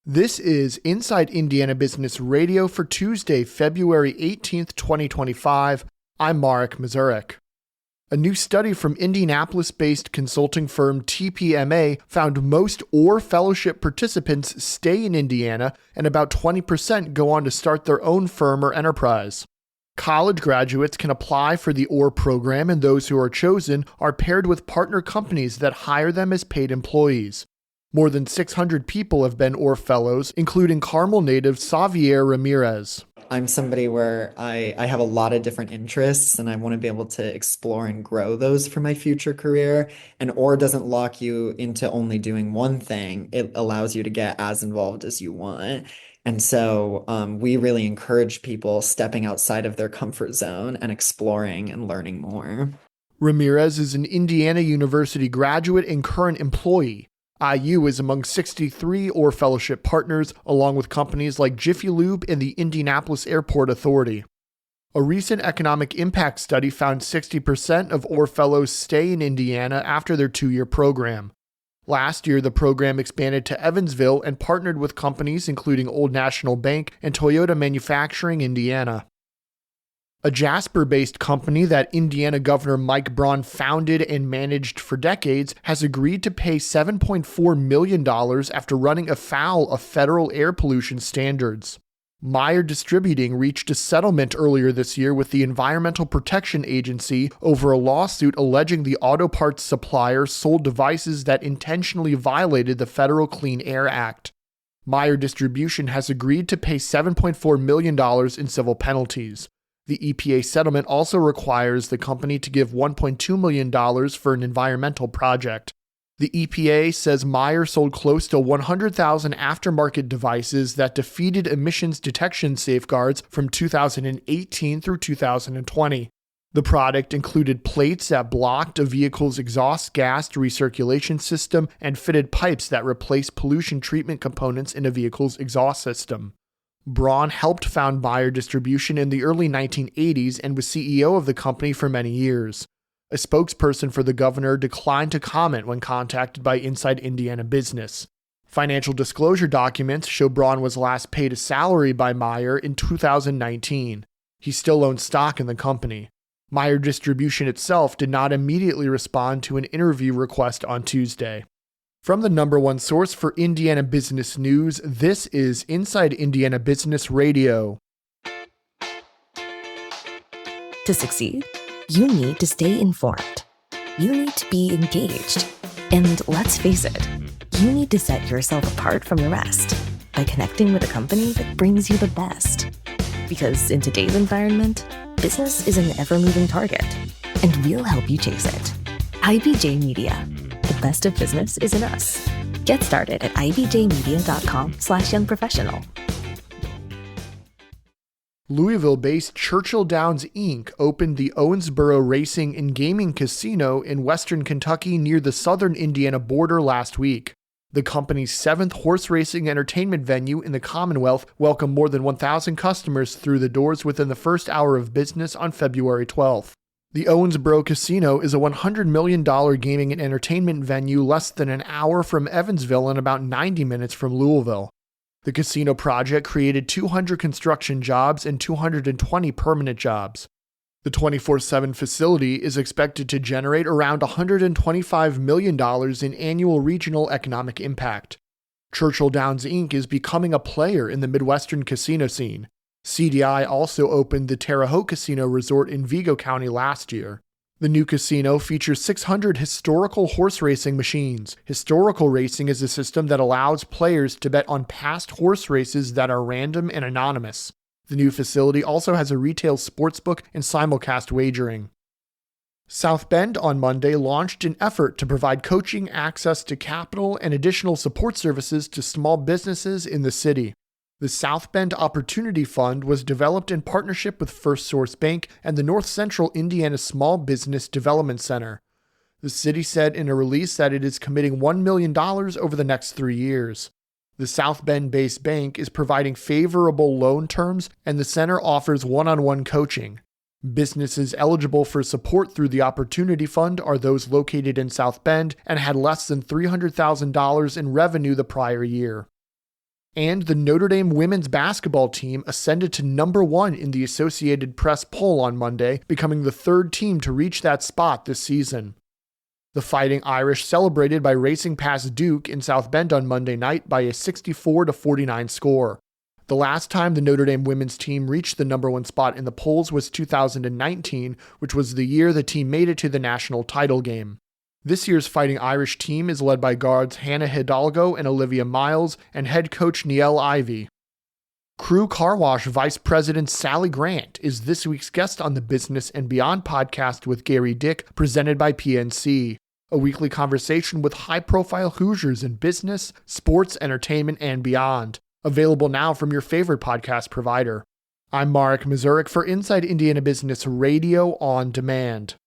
This is Inside Indiana Business Radio for Tuesday, February 18th, 2025. I'm Marek Mazurek. A new study from Indianapolis-based consulting firm TPMA found most Orr Fellowship participants stay in Indiana and about 20% go on to start their own firm or enterprise. College graduates can apply for the Orr program, and those who are chosen are paired with partner companies that hire them as paid employees. More than 600 people have been Orr Fellows, including Carmel native Xavier Ramirez. I'm somebody where I have a lot of different interests and I want to be able to explore and grow those for my future career. And Orr doesn't lock you into only doing one thing. It allows you to get as involved as you want. And so we really encourage people stepping outside of their comfort zone and exploring and learning more. Ramirez is an Indiana University graduate and current employee. IU is among 63 Orr Fellowship partners, along with companies like Jiffy Lube and the Indianapolis Airport Authority. A recent economic impact study found 60% of Orr Fellows stay in Indiana after their 2-year program. Last year, the program expanded to Evansville and partnered with companies including Old National Bank and Toyota Manufacturing Indiana. A Jasper-based company that Indiana Governor Mike Braun founded and managed for decades has agreed to pay $7.4 million after running afoul of federal air pollution standards. Meyer Distributing reached a settlement earlier this year with the Environmental Protection Agency over a lawsuit alleging the auto parts supplier sold devices that intentionally violated the Federal Clean Air Act. Meyer Distribution has agreed to pay $7.4 million in civil penalties. The EPA settlement also requires the company to give $1.2 million for an environmental project. The EPA says Meyer sold close to 100,000 aftermarket devices that defeated emissions detection safeguards from 2018 through 2020. The product included plates that blocked a vehicle's exhaust gas recirculation system and fitted pipes that replaced pollution treatment components in a vehicle's exhaust system. Braun helped found Meyer Distribution in the early 1980s and was CEO of the company for many years. A spokesperson for the governor declined to comment when contacted by Inside Indiana Business. Financial disclosure documents show Braun was last paid a salary by Meyer in 2019. He still owns stock in the company. Meyer Distribution itself did not immediately respond to an interview request on Tuesday. From the number one source for Indiana business news, this is Inside Indiana Business Radio. To succeed, you need to stay informed. You need to be engaged. And let's face it, you need to set yourself apart from the rest by connecting with a company that brings you the best. Because in today's environment, business is an ever-moving target, and we'll help you chase it. IBJ Media. The best of business is in us. Get started at ibjmedia.com/youngprofessional. Louisville-based Churchill Downs Inc. opened the Owensboro Racing and Gaming Casino in western Kentucky near the southern Indiana border last week. The company's 7th horse racing entertainment venue in the Commonwealth welcomed more than 1,000 customers through the doors within the first hour of business on February 12th. The Owensboro Casino is a $100 million gaming and entertainment venue less than an hour from Evansville and about 90 minutes from Louisville. The casino project created 200 construction jobs and 220 permanent jobs. The 24/7 facility is expected to generate around $125 million in annual regional economic impact. Churchill Downs Inc. is becoming a player in the Midwestern casino scene. CDI also opened the Terre Haute Casino Resort in Vigo County last year. The new casino features 600 historical horse racing machines. Historical racing is a system that allows players to bet on past horse races that are random and anonymous. The new facility also has a retail sportsbook and simulcast wagering. South Bend on Monday launched an effort to provide coaching, access to capital, and additional support services to small businesses in the city. The South Bend Opportunity Fund was developed in partnership with First Source Bank and the North Central Indiana Small Business Development Center. The city said in a release that it is committing $1 million over the next 3 years. The South Bend-based bank is providing favorable loan terms, and the center offers one-on-one coaching. Businesses eligible for support through the Opportunity Fund are those located in South Bend and had less than $300,000 in revenue the prior year. And the Notre Dame women's basketball team ascended to number 1 in the Associated Press poll on Monday, becoming the 3rd team to reach that spot this season. The Fighting Irish celebrated by racing past Duke in South Bend on Monday night by a 64-49 score. The last time the Notre Dame women's team reached the number 1 spot in the polls was 2019, which was the year the team made it to the national title game. This year's Fighting Irish team is led by guards Hannah Hidalgo and Olivia Miles and head coach Niele Ivey. Crew Car Wash Vice President Sally Grant is this week's guest on the Business and Beyond podcast with Gary Dick, presented by PNC, a weekly conversation with high-profile Hoosiers in business, sports, entertainment, and beyond. Available now from your favorite podcast provider. I'm Marek Mazurek for Inside Indiana Business Radio on Demand.